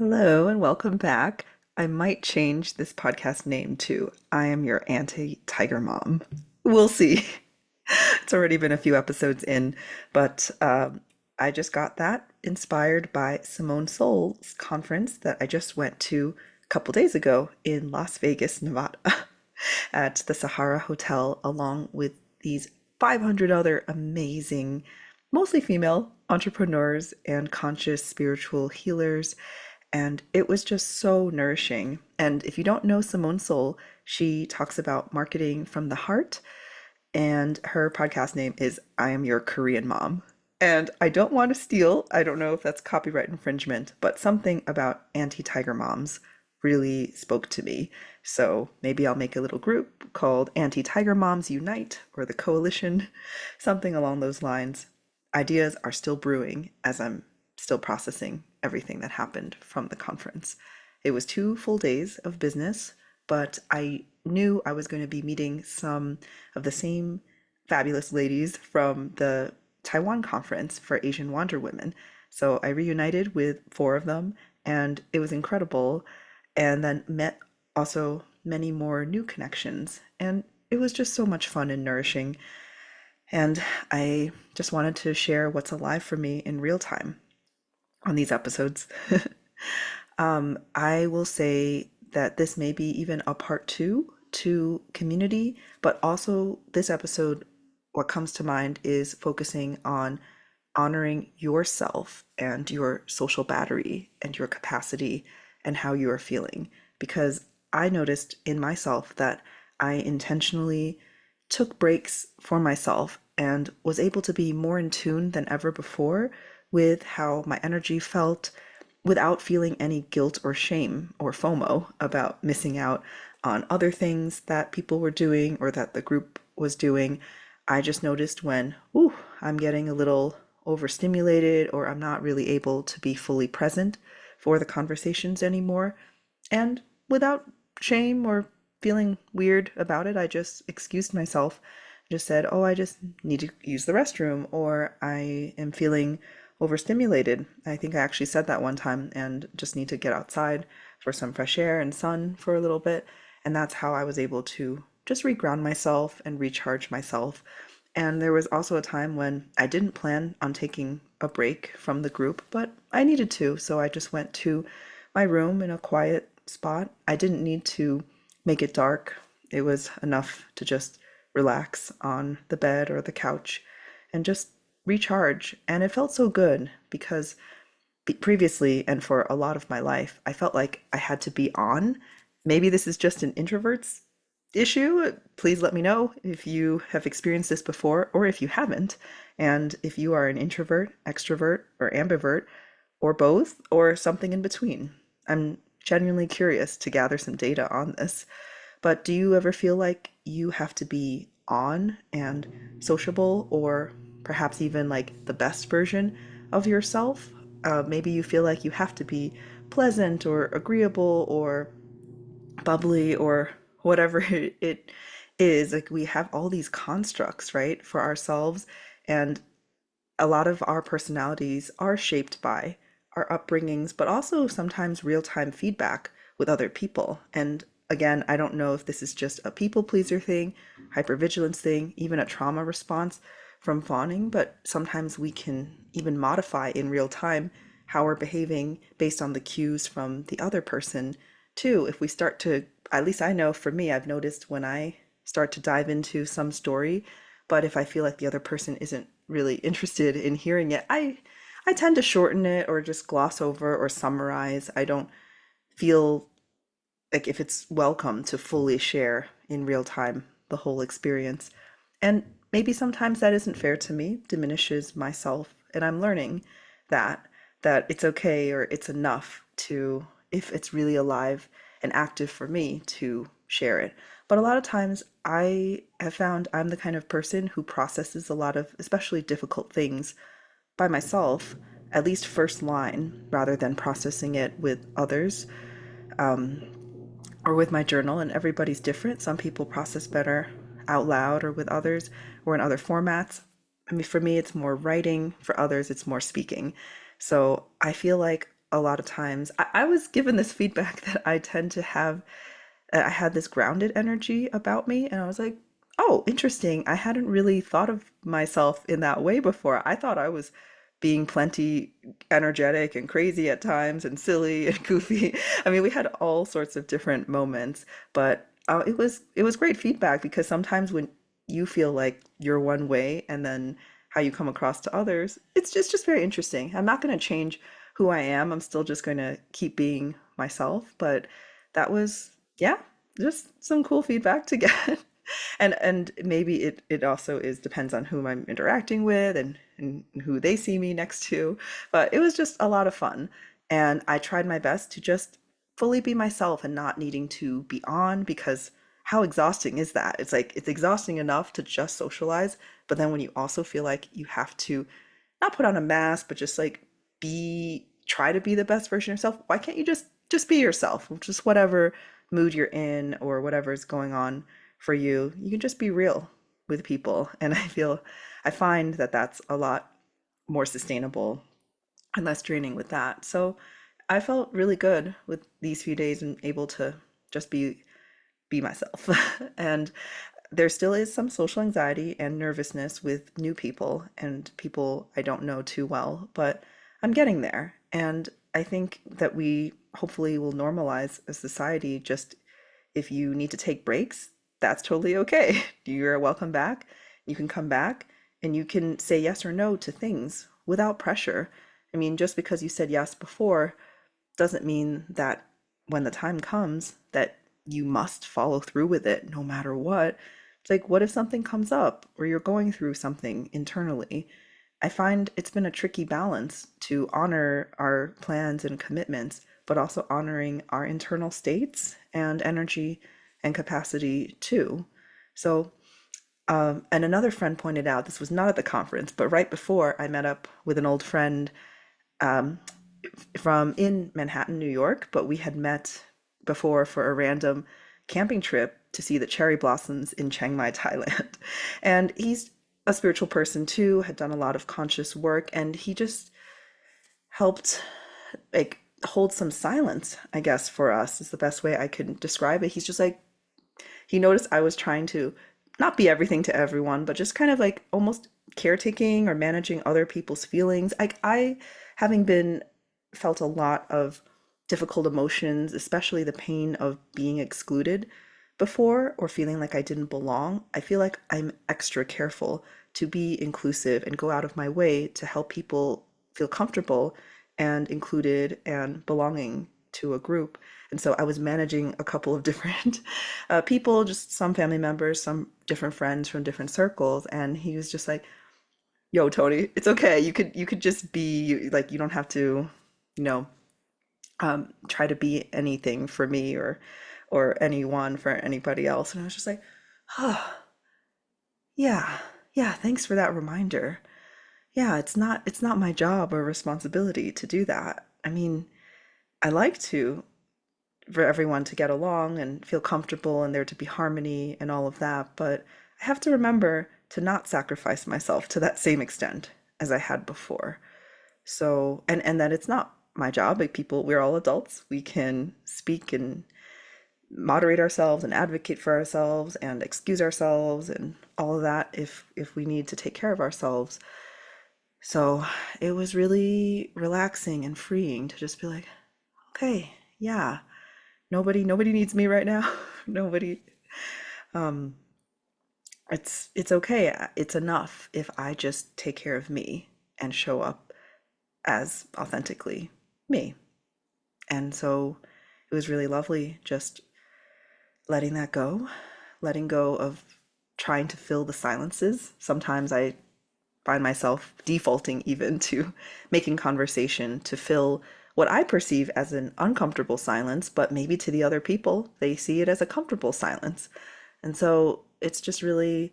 Hello and welcome back. I might change this podcast name to I Am Your Anti-Tiger Mom. We'll see. It's already been a few episodes in, but I just got that inspired by Simone Soul's conference that I just went to a couple days ago in Las Vegas, Nevada, at the Sahara Hotel, along with these 500 other amazing, mostly female entrepreneurs and conscious spiritual healers. And it was just so nourishing. And if you don't know Simone Soul, she talks about marketing from the heart, and her podcast name is I Am Your Korean Mom. And I don't want to steal, I don't know if that's copyright infringement, but something about anti-tiger moms really spoke to me. So maybe I'll make a little group called Anti-Tiger Moms Unite or the Coalition, something along those lines. Ideas are still brewing as I'm still processing everything that happened from the conference. It was 2 full days of business, but I knew I was going to be meeting some of the same fabulous ladies from the Taiwan conference for Asian Wander Women. So I reunited with 4 of them, and it was incredible. And then met also many more new connections. And it was just so much fun and nourishing. And I just wanted to share what's alive for me in real time on these episodes. I will say that this may be even a part two to community, but also this episode, what comes to mind is focusing on honoring yourself and your social battery and your capacity and how you are feeling. Because I noticed in myself that I intentionally took breaks for myself and was able to be more in tune than ever before with how my energy felt without feeling any guilt or shame or FOMO about missing out on other things that people were doing or that the group was doing. I just noticed when, ooh, I'm getting a little overstimulated or I'm not really able to be fully present for the conversations anymore. And without shame or feeling weird about it, I just excused myself, just said, oh, I just need to use the restroom, or I am feeling overstimulated. I think I actually said that one time and just need to get outside for some fresh air and sun for a little bit. And that's how I was able to just reground myself and recharge myself. And there was also a time when I didn't plan on taking a break from the group, but I needed to. So I just went to my room in a quiet spot. I didn't need to make it dark. It was enough to just relax on the bed or the couch and just recharge. And it felt so good because previously and for a lot of my life, I felt like I had to be on. Maybe this is just an introvert's issue. Please let me know if you have experienced this before or if you haven't. And if you are an introvert, extrovert, or ambivert, or both, or something in between. I'm genuinely curious to gather some data on this. But do you ever feel like you have to be on and sociable, or perhaps even like the best version of yourself? Maybe you feel like you have to be pleasant or agreeable or bubbly or whatever it is. Like we have all these constructs, right, for ourselves. And a lot of our personalities are shaped by our upbringings, but also sometimes real-time feedback with other people. And again, I don't know if this is just a people pleaser thing, hypervigilance thing, even a trauma response from fawning, but sometimes we can even modify in real time how we're behaving based on the cues from the other person too. If we start to, at least I know for me, I've noticed when I start to dive into some story, but if I feel like the other person isn't really interested in hearing it, I tend to shorten it or just gloss over or summarize. I don't feel like if it's welcome to fully share in real time the whole experience. And maybe sometimes that isn't fair to me, diminishes myself, and I'm learning that it's okay or it's enough to, if it's really alive and active for me, to share it. But a lot of times I have found I'm the kind of person who processes a lot of especially difficult things by myself, at least first line, rather than processing it with others, or with my journal. And everybody's different. Some people process better out loud or with others or in other formats. I mean, for me, it's more writing. For others, it's more speaking. So I feel like a lot of times I was given this feedback that I tend to have, I had this grounded energy about me, and I was like, oh, interesting. I hadn't really thought of myself in that way before. I thought I was being plenty energetic and crazy at times and silly and goofy. I mean, we had all sorts of different moments, but it was great feedback because sometimes when you feel like you're one way and then how you come across to others, it's just very interesting. I'm not going to change who I am. I'm still just going to keep being myself, but that was, yeah, just some cool feedback to get. And maybe it also is depends on whom I'm interacting with and who they see me next to. But it was just a lot of fun. And I tried my best to just fully be myself and not needing to be on because how exhausting is that? It's like it's exhausting enough to just socialize, but then when you also feel like you have to not put on a mask, but just like try to be the best version of yourself. Why can't you just be yourself? Just whatever mood you're in or whatever is going on for you. You can just be real with people. And I find that that's a lot more sustainable and less draining with that. So I felt really good with these few days and able to just be myself. And there still is some social anxiety and nervousness with new people and people I don't know too well, but I'm getting there. And I think that we hopefully will normalize a society. Just if you need to take breaks, that's totally okay. You're welcome back. You can come back and you can say yes or no to things without pressure. I mean, just because you said yes before doesn't mean that when the time comes that you must follow through with it no matter what. It's like, what if something comes up or you're going through something internally? I find it's been a tricky balance to honor our plans and commitments, but also honoring our internal states and energy and capacity too. So, and another friend pointed out, this was not at the conference, but right before I met up with an old friend um, from in Manhattan, New York, but we had met before for a random camping trip to see the cherry blossoms in Chiang Mai, Thailand. And he's a spiritual person too, had done a lot of conscious work, and he just helped like hold some silence, I guess, for us is the best way I could describe it. He's just like, he noticed I was trying to not be everything to everyone, but just kind of like almost caretaking or managing other people's feelings. I having been felt a lot of difficult emotions, especially the pain of being excluded before or feeling like I didn't belong. I feel like I'm extra careful to be inclusive and go out of my way to help people feel comfortable and included and belonging to a group. And so I was managing a couple of different people, just some family members, some different friends from different circles. And he was just like, yo, Tony, it's okay. You could just be like, you don't have to, you know, try to be anything for me or anyone for anybody else. And I was just like, oh, yeah, yeah, thanks for that reminder. Yeah, it's not my job or responsibility to do that. I mean, I like to for everyone to get along and feel comfortable and there to be harmony and all of that, but I have to remember to not sacrifice myself to that same extent as I had before. So, and that it's not my job. Like people, we're all adults. We can speak and moderate ourselves and advocate for ourselves and excuse ourselves and all of that if we need to take care of ourselves. So it was really relaxing and freeing to just be like, okay, yeah, nobody needs me right now. Nobody, um, it's okay. It's enough if I just take care of me and show up as authentically me. And so it was really lovely just letting that go, letting go of trying to fill the silences. Sometimes I find myself defaulting even to making conversation to fill what I perceive as an uncomfortable silence, but maybe to the other people, they see it as a comfortable silence. And so it's just really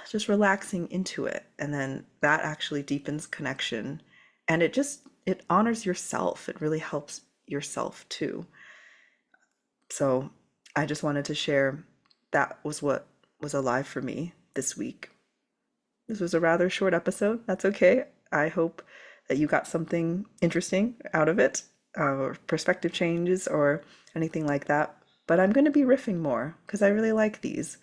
just relaxing into it. And then that actually deepens connection. And it honors yourself. It really helps yourself too. So I just wanted to share that was what was alive for me this week. This was a rather short episode. That's okay. I hope that you got something interesting out of it, or perspective changes or anything like that. But I'm going to be riffing more because I really like these.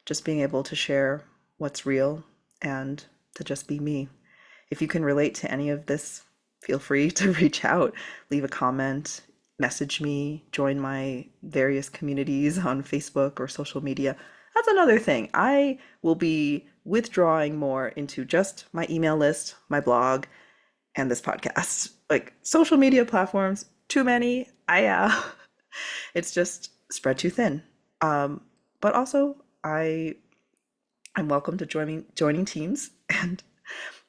Just being able to share what's real and to just be me. If you can relate to any of this, feel free to reach out, leave a comment, message me, join my various communities on Facebook or social media. That's another thing. I will be withdrawing more into just my email list, my blog, and this podcast. Like social media platforms, too many. It's just spread too thin. But also, I'm welcome to joining teams and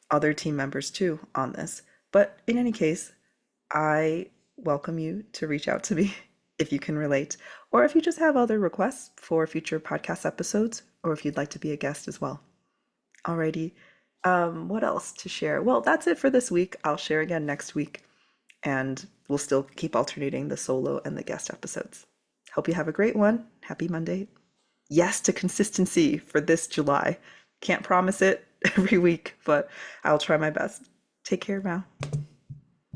other team members too on this. But in any case, I welcome you to reach out to me if you can relate, or if you just have other requests for future podcast episodes, or if you'd like to be a guest as well. Alrighty. What else to share? Well, that's it for this week. I'll share again next week, and we'll still keep alternating the solo and the guest episodes. Hope you have a great one. Happy Monday. Yes to consistency for this July. Can't promise it every week, but I'll try my best. Take care now.